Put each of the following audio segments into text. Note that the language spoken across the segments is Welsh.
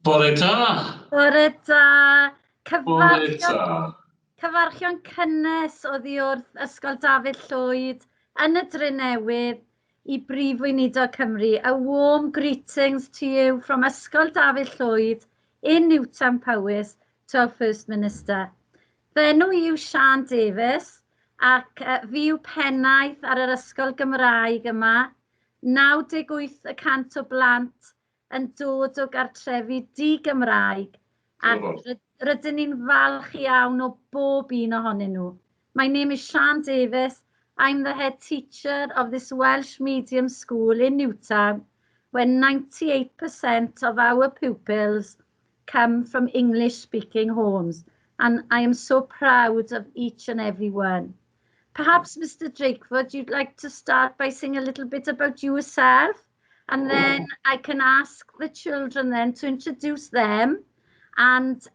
Bore da! Bore da! Bore da! Cyfarchion cynnes oddi wrth Ysgol Dafydd Llwyd yn y Drenewydd I Brif Weinidog Cymru. A warm greetings to you from Ysgol Dafydd Llwyd in Newtown Powys to our First Minister. Fy enw yw Sian Davies ac fi yw pennaeth ar yr Ysgol Gymraeg yma. 98% o blant yn dod o gartrefi di-Gymraeg ac rydyn ni'n falch iawn o bob un ohonyn nhw. My name is Sian Davies. I'm the head teacher of this Welsh medium school in Newtown, where 98% of our pupils come from English-speaking homes. And I am so proud of each and every one. Perhaps, Mr. Drakeford, you'd like to start by saying a little bit about yourself, and then I can ask the children then to introduce them, and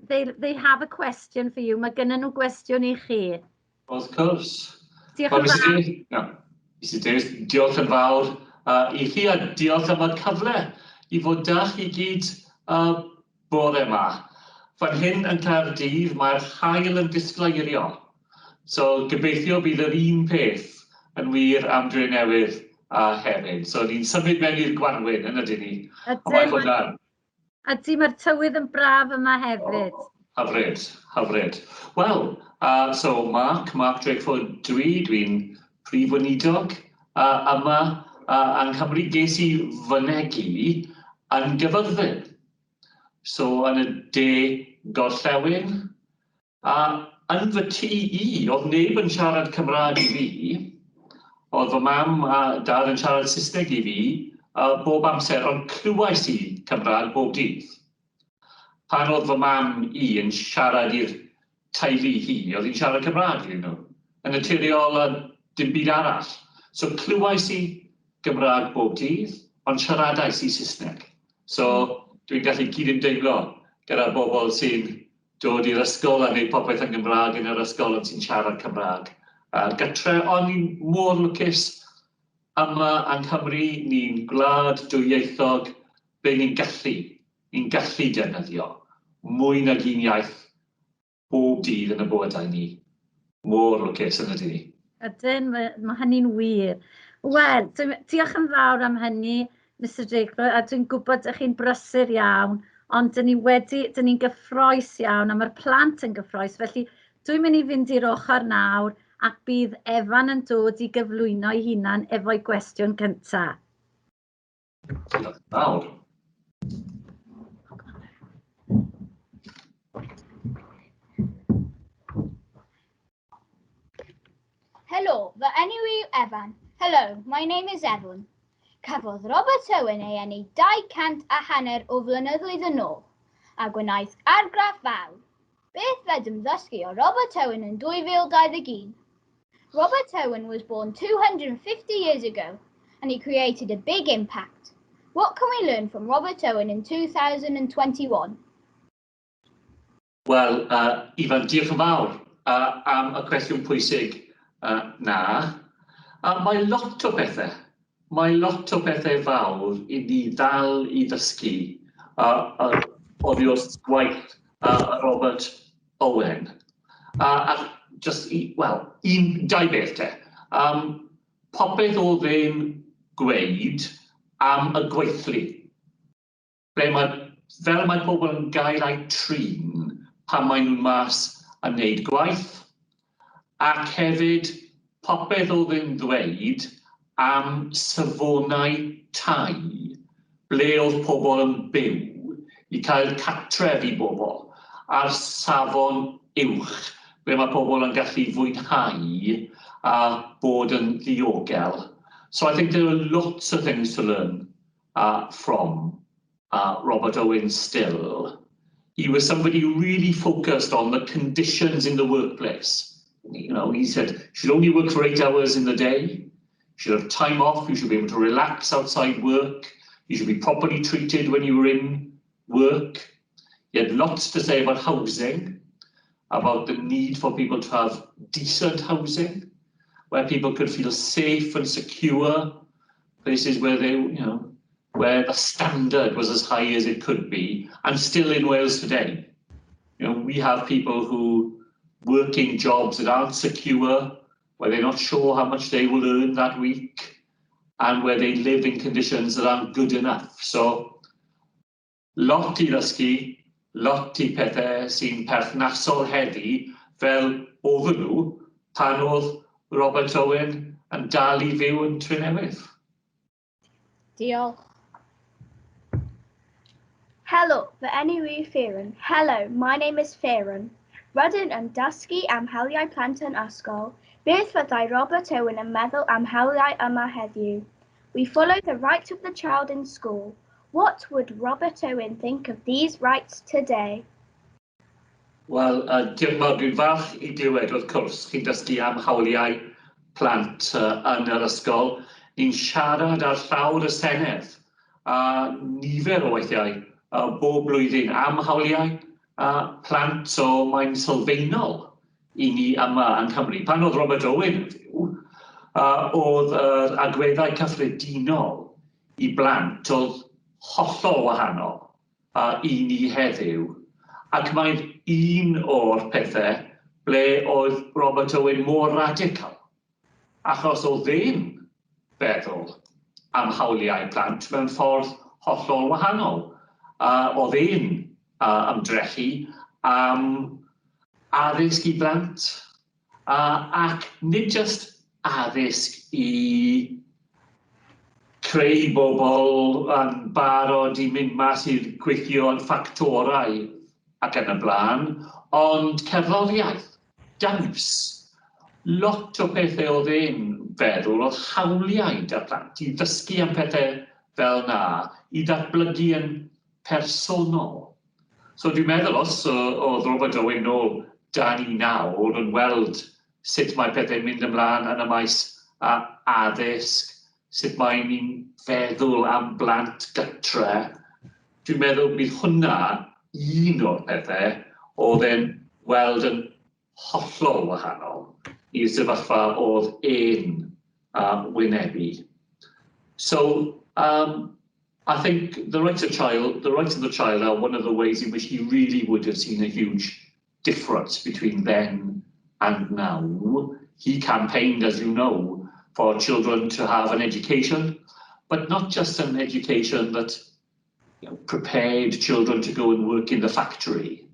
they have a question for you. Mae gennyn nhw gwestiwn I chi. Of course. Diolch yn fawr. Diolch yn fawr I chi a diolch am y cyfle I fod da chi gyd bore yma. Fan hyn yn Caerdydd mae'r haul yn disgleirio. So gobeithio bydd yr un peth yn wir am Drenewydd hefyd. So ni'n symud mewn i'r Gwanwyn yn ydyn ni. Ydy, mae'r tywydd yn braf yma hefyd. Hyfryd. Wel, so Mark Drakeford dwi'n Prif Weinidog yma yng Nghymru. Ges I fynegu yn Gyfyrddin. So yn y de gorllewin. Yn fy tŷ I, oedd neb yn siarad Cymraeg I fi. Oedd fy mam a dad yn siarad Saesneg I fi bob amser, ond clywais I Cymraeg bob dydd. Pan oedd fy mam I yn siarad i'r teulu hi, oedd hi'n siarad Cymraeg iddyn nhw. Yn naturiol dim byd arall. So clywais I Gymraeg bob dydd, ond siaradais I Saesneg. So dwi'n gallu cydymdeimlo gyda bobl sy'n dod i'r ysgol a gwneud popeth yn Gymraeg yn yr ysgol yn sy'n siarad Cymraeg. Gytre, ond ni'n mor lwcus yma yng Nghymru, ni'n gwlad dwyieithog, be ni'n gallu defnyddio. Mwy nag un iaith bob dydd yn y bywydau ni. Mor lwcus yn ydyn ni. Ydyn, mae hynny'n wir. Wel, diolch yn fawr am hynny, Mr. Drakeford, a dwi'n gwybod ydych chi'n brysur iawn, ond dyn ni'n gyffroes iawn, a mae'r plant yn gyffroes, felly dwi'n mynd I fynd i'r ochr nawr, ac bydd Evan yn dod I gyflwyno ei hunan efo'i gwestiwn cyntaf. Diolch yn fawr. Hello, fy enw yw Evan. Hello, my name is Evan. Cafodd Robert Owen ei enni 250 o flynyddoedd yn ôl, a gwnaeth argraff fawr. Beth fed ymddysgu o Robert Owen yn 2021? Robert Owen was born 250 years ago, and he created a big impact. What can we learn from Robert Owen in 2021? Wel, Ifan, diolch yn fawr am y cwestiwn pwysig na. Mae lot o bethau fawr I ni ddal I ddysgu oddi wrth gwaith Robert Owen. Dau beth te. Popeth oedd e'n gweud am y gweithlu. Fel mae pobl yn gael eu trin pan maen nhw'n mas yn wneud gwaith. Ac hefyd, popeth oedd e'n ddweud am safonau tai, ble oedd pobl yn byw I cael cartref I bobl, a'r safon uwch, ble mae pobl yn gallu fwynhau a bod yn ddiogel. So I think there are lots of things to learn from Robert Owen still. He was somebody who really focused on the conditions in the workplace. You know, he said, you should only work for 8 hours in the day. You should have time off. You should be able to relax outside work. You should be properly treated when you were in work. He had lots to say about housing, about the need for people to have decent housing, where people could feel safe and secure, places where they, where the standard was as high as it could be, and still in Wales today. We have people who work in jobs that aren't secure, where they're not sure how much they will earn that week, and where they live in conditions that aren't good enough. So, lot I ddysgu, lot I pethau sy'n perthnasol heddi, fel oedden nhw pan oedd Robert Owen yn dal I fyw yn Trenewydd. Diolch. Helo, fy enw yw Fearon. Hello, my name is Fearon. Rydyn yn dysgu am hawliau plant yn ysgol. Beth fyddai Robert Owen yn meddwl am hawliau yma heddiw? We follow the rights of the child in school. What would Robert Owen think of these rights today? Wel, diolch yn fawr, dwi'n falch I glywed wrth cwrs chi'n dysgu am hawliau plant yn yr ysgol. Ni'n siarad ar llawr y Senedd a nifer o weithiau bob blwyddyn am hawliau plant, so mae'n sylfaenol I ni yma yn Cymru. Pan oedd Robert Owen yn fyw, oedd yr agweddau cyffredinol I blant oedd hollol wahanol I ni heddiw. Ac mae'n un o'r pethau ble oedd Robert Owen mor radical, achos oedd e'n feddwl am hawliau plant mewn ffordd hollol wahanol. Oedd e'n ymdrechu am addysg I blant, ac nid just addysg I creu bobl yn barod I mynd mas i'r gweithio yn ffactorau ac yn y blaen, ond cerddoriaeth, dawns. Lot o pethau oedd e'n feddwl oedd hawliau da plant I ddysgu am pethau fel na, I ddatblygu yn personol. So dwi'n meddwl os oedd Robert Owen o 2009 yn weld sut mae pethau'n mynd ymlaen yn y maes addysg, sut mae ni'n feddwl am blant gytre, dwi'n meddwl bydd hwnna un o'r pethau oedd e'n weld yn hollol wahanol i'r sefyllfa oedd e'n wynebu. So, I think the rights of the child are one of the ways in which he really would have seen a huge difference between then and now. He campaigned, as you know, for children to have an education, but not just an education that prepared children to go and work in the factory.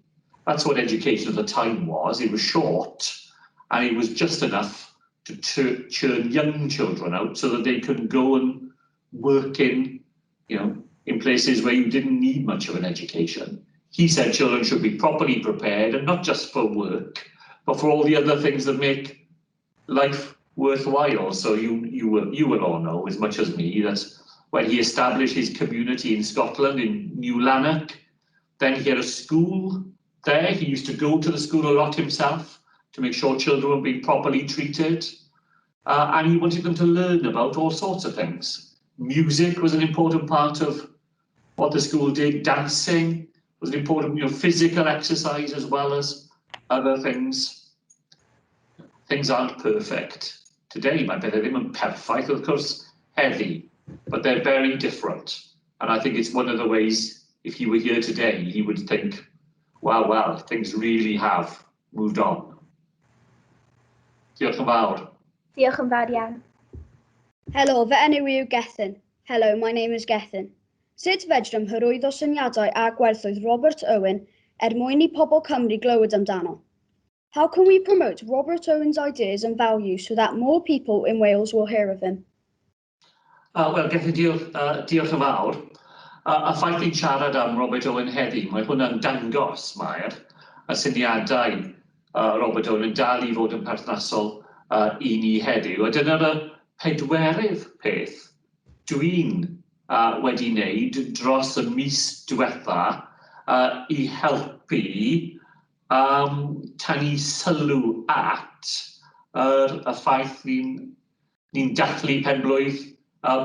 That's what education at the time was. It was short, and it was just enough to churn young children out so that they could go and work in places where you didn't need much of an education. He said children should be properly prepared, and not just for work, but for all the other things that make life worthwhile. So you will all know as much as me that when he established his community in Scotland, in New Lanark, then he had a school there. He used to go to the school a lot himself to make sure children were being properly treated. And he wanted them to learn about all sorts of things. Music was an important part of what the school did. Dancing was an important, physical exercise as well as other things. Things aren't perfect. Today, mae pethau ddim yn perffaith, of course, heddi, but they're very different. And I think it's one of the ways, if he were here today, he would think, wow, things really have moved on. Diolch yn fawr. Diolch yn fawr iawn. Helo, fy enw yw Gethin. Hello, my name is Gethin. Sut fedrym hyrwyddo syniadau a gwerthoedd Robert Owen mwyn I pobl Cymru glywed amdano? How can we promote Robert Owen's ideas and values so that more people in Wales will hear of him? Wel, Gethin, diolch yn fawr. Y ffaith ni'n siarad am Robert Owen heddi, mae hwnna'n dangos mae'r syniadau Robert Owen yn dal I fod yn perthnasol I ni heddiw. A dyna'r pedwerydd peth dwi'n wedi wneud dros y mis diwetha I helpu tynnu sylw at y ffaith ni'n dathlu penblwydd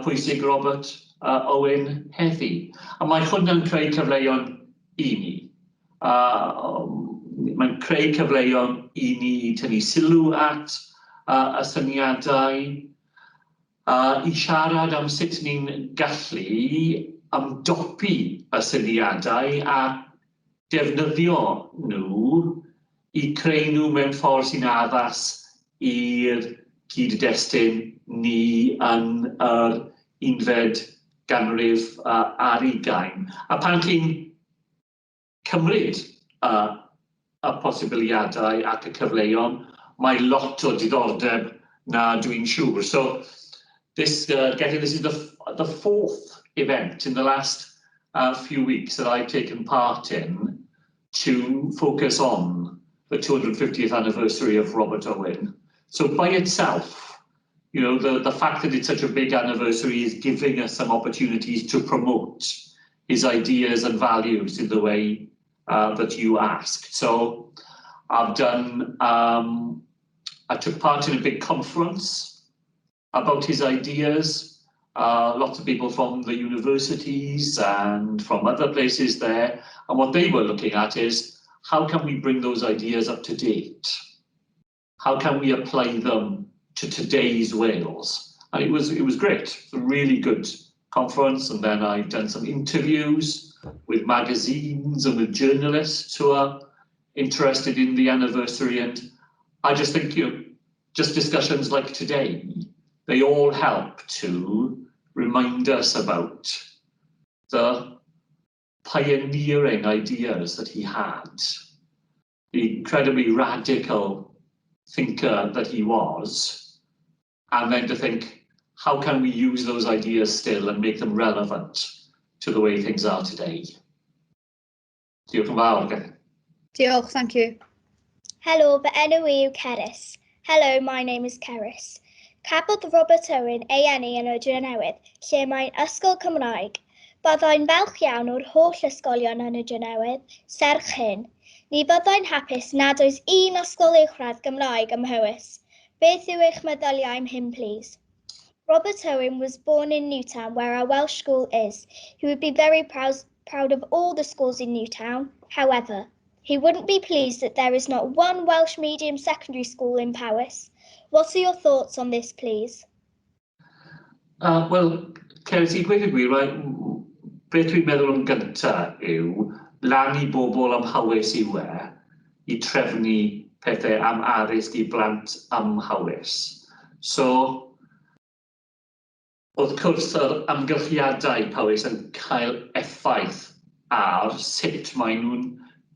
pwysig Robert Owen heddi. A mae hwnna'n creu cyfleoedd I ni. Mae'n creu cyfleoedd I ni tynnu sylw at y syniadau. i siarad am sut ni'n gallu ymdopi y syniadau a defnyddio nhw i creu nhw mewn ffordd sy'n addas i'r cyd-destun ni yn yr 11 ganrif ar 20. A pan chi'n cymryd y posibiliadau ac y cyfleon, mae lot o diddordeb na dwi'n siŵr. So this is the fourth event in the last few weeks that I've taken part in to focus on the 250th anniversary of Robert Owen. So by itself, you know, the fact that it's such a big anniversary is giving us some opportunities to promote his ideas and values in the way that you asked. So I've done, I took part in a big conference about his ideas. Lots of people from the universities and from other places there. And what they were looking at is, how can we bring those ideas up to date? How can we apply them to today's Wales? And it was great. It was a really good conference. And then I've done some interviews with magazines and with journalists who are interested in the anniversary. And I just think, you know, just discussions like today, they all help to remind us about the pioneering ideas that he had, the incredibly radical thinker that he was, and then to think, how can we use those ideas still and make them relevant to the way things are today? Diolch yn fawr. Diolch, thank you. Hello, fy enw I yw Cerys. Hello, my name is Cerys. Cafodd Robert Owen ei eni yn y Drenewydd, lle mae'n ysgol Cymraeg. Byddai'n falch iawn o'r holl ysgolion yn y Drenewydd, serch hyn. Ni byddai'n hapus nad oes un ysgol uwchradd Gymraeg ym Mhywys. Beth yw eich meddyliau am hyn, please? Robert Owen was born in Newtown, where our Welsh school is. He would be very proud of all the schools in Newtown. However, he wouldn't be pleased that there is not one Welsh medium secondary school in Powys. What are your thoughts on this, please? Well, Cerys, I gweud y gwir, beth dwi'n meddwl yn gyntaf yw lan I bobl am Hawys yw I trefnu pethau am addysg I blant am Hawys. So, wrth gwrs, yr amgylchiadau Powys yn cael effaith ar sut maen nhw'n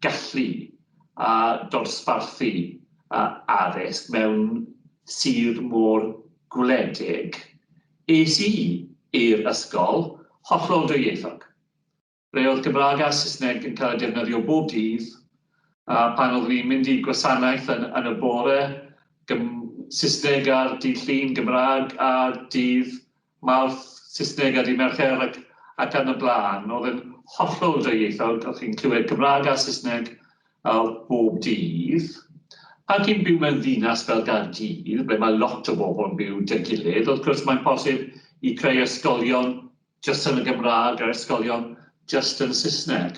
gallu dosbarthu addysg mewn sir mor gwledig. Es I i'r ysgol hollol dwyieithog. Ble oedd Gymraeg a Saesneg yn cael ei defnyddio bob dydd, pan oedd fi'n mynd I gwasanaeth yn y bore, Saesneg ar dydd Llun, Gymraeg ar dydd Mawrth, Saesneg ar dydd Mercher ac yn y blaen. Oedd yn hollol dwyieithog, oedd chi'n clywed Gymraeg a Saesneg bob dydd. Pan chi'n byw mewn ddinas fel Gaerdydd, ble mae lot o bobl yn byw dy gilydd, wrth gwrs mae'n posib I creu ysgolion just yn y Gymraeg a ysgolion just yn Saesneg.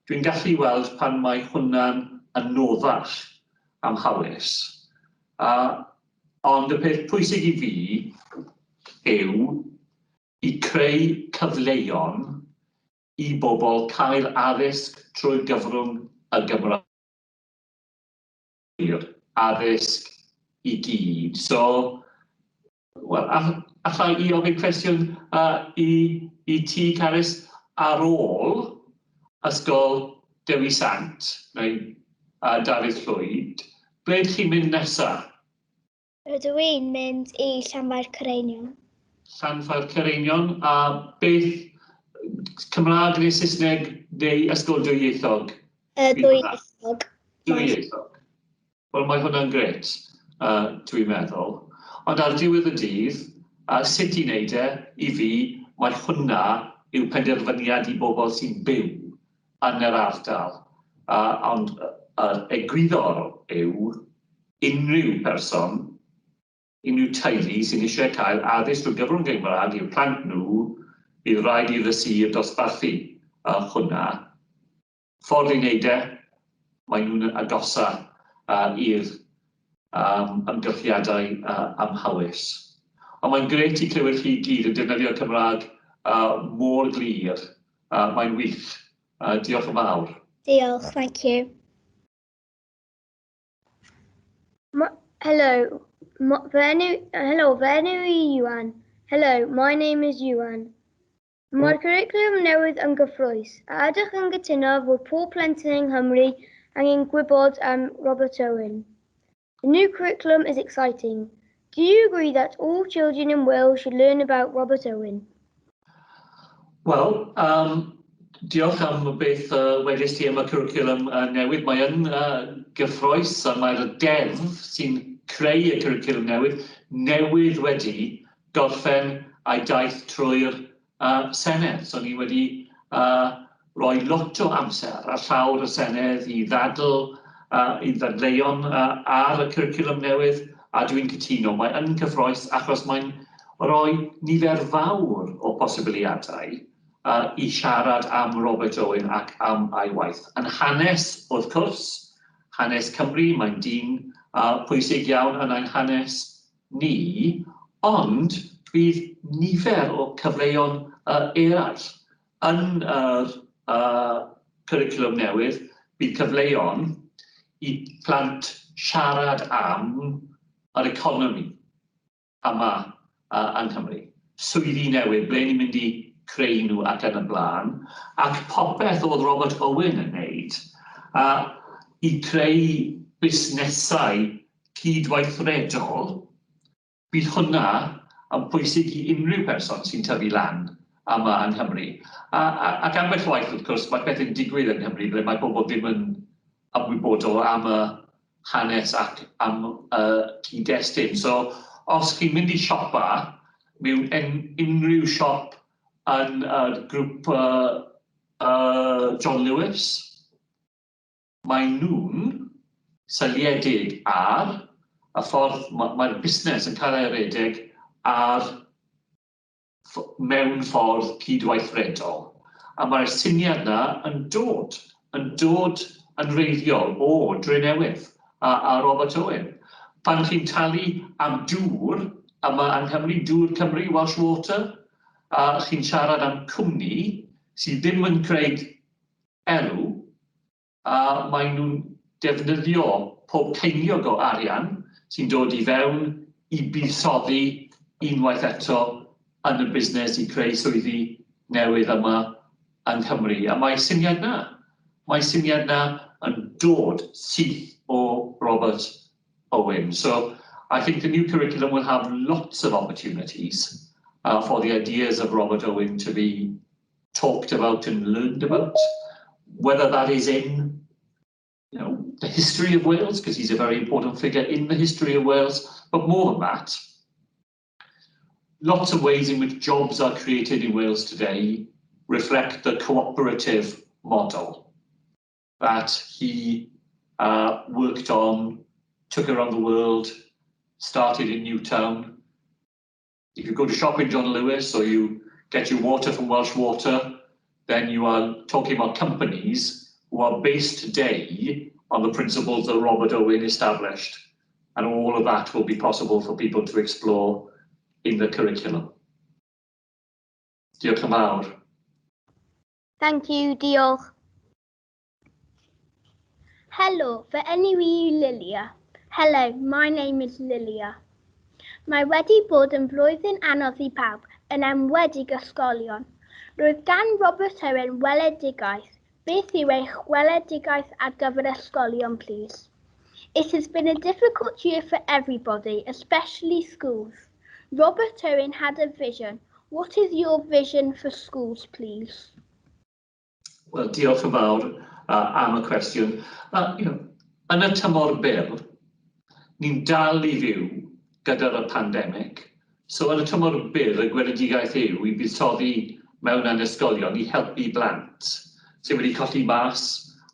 Dwi'n gallu weld pan mae hwnna'n anoddach am Hawys. Ond y peth pwysig I fi yw I creu cyfleon I bobl cael addysg trwy gyfrwng y Gymraeg. Addysg I gyd. So, well, allai I ofyn cwestiwn I ti, Cerys, ar ôl ysgol Dewi Sant, neu Dafydd Llwyd, ble ydych chi'n mynd nesaf? Rydw i'n mynd I Llanfair Cyreinion. Llanfair Cyreinion, a beth Cymraeg neu Saesneg neu ysgol dwyieithog? Dwyieithog. Dwyieithog. Wel, mae hwnna'n gret, dwi'n meddwl. Ond ar diwedd y dydd, sut I wneud I fi, mae hwnna yw penderfyniad I bobl sy'n byw yn yr ardal. Ond egwyddor yw unrhyw person, unrhyw teulu sy'n eisiau cael addysg drwy gyfrwng Gymraeg i'w plant nhw, bydd rhaid I ddysgu dosbarthu hwnna. Ffordd I wneud mae nhw'n agosaf i'r ymgylchiadau am Hawys. A mae'n gret I clywed chi gyd yn defnyddio Cymraeg mor glir. Mae'n wych. Diolch yn fawr. Diolch, thank you. Hello, fy enw I Iwan. Hello, my name is Iwan. Mae'r cwricwlwm newydd yn gyffrous, a ydych yn gytuno fod pob plentyn yng Nghymru angen gwybod am Robert Owen. The new curriculum is exciting. Do you agree that all children in Wales should learn about Robert Owen? Wel, diolch am beth wedys ti am y cwricwlwm newydd. Mae yn gyffroes a mae'r deddf sy'n creu y cwricwlwm newydd wedi gorffen a'i daith trwy'r Senedd. So ni wedi rhoi lot o amser ar llawr y Senedd I ddadleuon ar y cwricwlwm newydd, a dwi'n cytuno. Mae yn gyffroes achos mae'n rhoi nifer fawr o posibiliadau I siarad am Robert Owen ac am ei waith. Yn hanes, wrth gwrs, hanes Cymru, mae'n dyn pwysig iawn yn ein hanes ni, ond bydd nifer o cyfleoedd eraill yn yr cwricwlwm newydd. Bydd cyfleoedd I plant siarad am yr economi yma yng Nghymru. Swyddi newydd, ble ni'n mynd I creu nhw ac yn y blaen, ac popeth oedd Robert Owen yn wneud I creu busnesau cydweithredol, bydd hwnna yn pwysig I unrhyw person sy'n tyfu lan yma yng Nghymru. Ac ambell waith, wrth gwrs, mae pethau'n digwydd yng Nghymru ble mae pobl ddim yn ymwybodol am y hanes ac am cyd-destun. So, os chi'n mynd I siopa mewn unrhyw siop yn y grŵp John Lewis, mae nhw'n syliedig ar y ffordd mae'r busnes yn cael ei redeg ar mewn ffordd cydweithredol. A mae'r syniad yna yn dod yn reiddiol o Drenewydd a Robert Owen. Pan chi'n talu am dŵr yma yng Nghymru, dŵr Cymru, Welsh Water, chi'n siarad am cwmni sydd ddim yn creu elw, mae nhw'n defnyddio pob ceiniog o arian sy'n dod I fewn I buddsoddi unwaith eto yn y busnes I creu swyddi newydd yma yng Nghymru. A mae'r syniad yna yn dod syth o Robert Owen. So I think the new curriculum will have lots of opportunities for the ideas of Robert Owen to be talked about and learned about, whether that is in the history of Wales, because he's a very important figure in the history of Wales, but more than that, lots of ways in which jobs are created in Wales today reflect the cooperative model that he worked on, took around the world, started in Newtown. If you go to shop in John Lewis or you get your water from Welsh Water, then you are talking about companies who are based today on the principles that Robert Owen established. And all of that will be possible for people to explore in the curriculum. Diolch yn fawr. Thank you, diolch. Hello, fy enw I Lilia. Hello, my name is Lilia. Mae wedi bod yn flwyddyn anodd I pawb, yn enwedig ysgolion. Roedd gan Robert Owen weledigaeth. Beth yw eich weledigaeth ar gyfer ysgolion, please? It has been a difficult year for everybody, especially schools. Robert Owen had a vision. What is your vision for schools, please? Wel, diolch yn fawr am y cwestiwn. Yn y tymor byr, ni'n dal I fyw gyda'r pandemig. So yn y tymor byr, y gweledigaeth yw I buddsoddi mewn yn ysgolion I helpu blant sydd wedi colli mas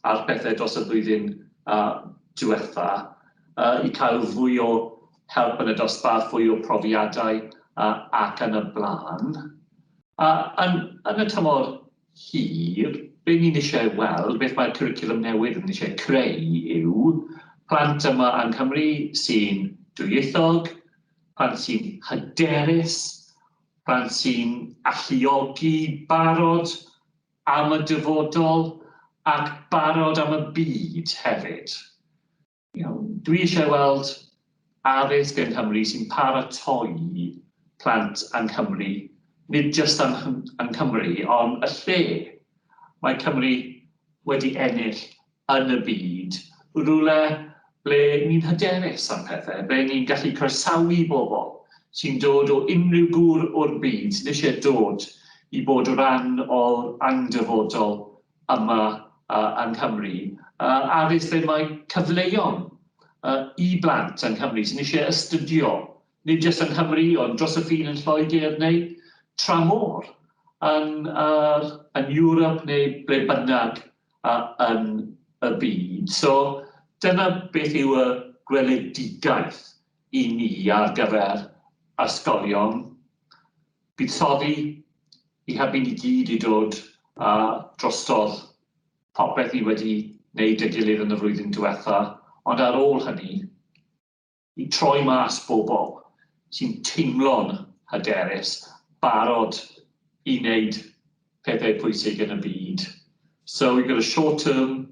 ar pethau dros y blwyddyn diwetha I cael fwy o help yn y dosbarth, fwy o profiadau ac yn y blaen. Yn y tymor hir, be ni'n eisiau weld, beth mae'r cwricwlwm newydd yn eisiau creu yw plant yma yng Nghymru sy'n dwyieithog, plant sy'n hyderus, plant sy'n alluogi, barod am y dyfodol ac barod am y byd hefyd. Dwi eisiau weld addysg yng Nghymru sy'n paratoi plant yng Nghymru, nid jyst yng Nghymru, ond y lle. Mae Cymru wedi ennill yn y byd, rhywle ble ni'n hyderus am pethau, ble ni'n gallu croesawu bobl sy'n dod o unrhyw gwr o'r byd, sy'n eisiau dod i bod o ran o'r angdyfodol yma yng Nghymru. Addysg lle mae cyfleon i blant yng Nghymru sy'n eisiau astudio, nid jyst yng Nghymru, ond dros y ffin yn Lloegr neu tramor yn Ewrop neu ble bynnag yn y byd. So dyna beth yw y gweledigaeth i ni ar gyfer ysgolion. Buddsoddi i hybu ni gyd i dod drostodd popeth ni wedi wneud y gilydd yn y flwyddyn diwethaf, ond ar ôl hynny, i troi mas bobl sy'n teimlo'n hyderus, barod i wneud pethau pwysig yn y byd. So we've got a short-term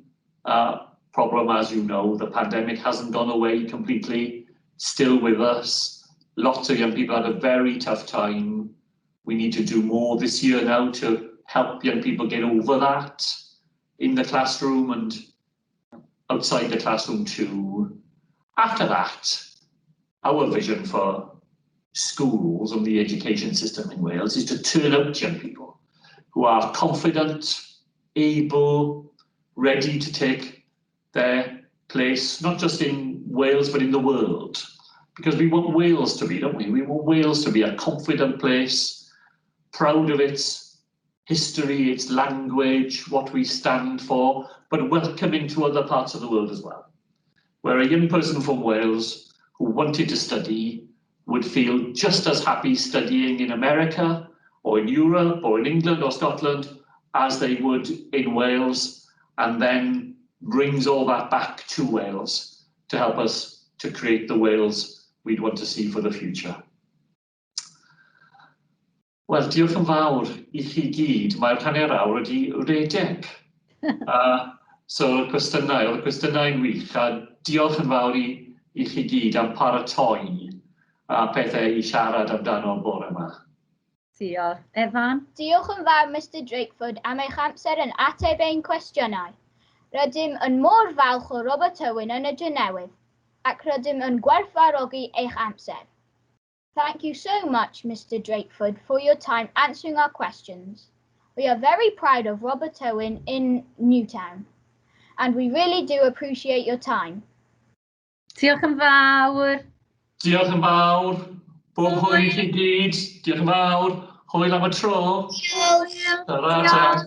problem, as you know. The pandemic hasn't gone away completely, still with us. Lots of young people had a very tough time. We need to do more this year now to help young people get over that in the classroom and outside the classroom too. After that, our vision for schools and the education system in Wales is to turn out young people who are confident, able, ready to take their place, not just in Wales, but in the world. Because we want Wales to be, don't we? We want Wales to be a confident place, proud of its history, its language, what we stand for, but welcoming to other parts of the world as well. Where a young person from Wales who wanted to study would feel just as happy studying in America or in Europe or in England or Scotland as they would in Wales, and then brings all that back to Wales to help us to create the Wales we'd want to see for the future. Wel, diolch yn fawr i chi gyd. Mae'r hanner awr wedi redeg. So, oedd y cwestiynau'n wych, a diolch yn fawr i chi gyd am paratoi pethau i siarad amdano bore yma. Diolch. Evan? Diolch yn fawr Mr Drakeford am eich amser yn ateb ein cwestiynau. Rydym yn mor falch o Robert Owen yn y Drenewydd, ac rydym yn gwerthfawrogi eich amser. Thank you so much, Mr Drakeford, for your time answering our questions. We are very proud of Robert Owen in Newtown, and we really do appreciate your time. Diolch yn fawr. Diolch yn fawr. Bob hwyl i chi gyd. Diolch yn fawr. Hwyl am y tro. Diolch. Tara.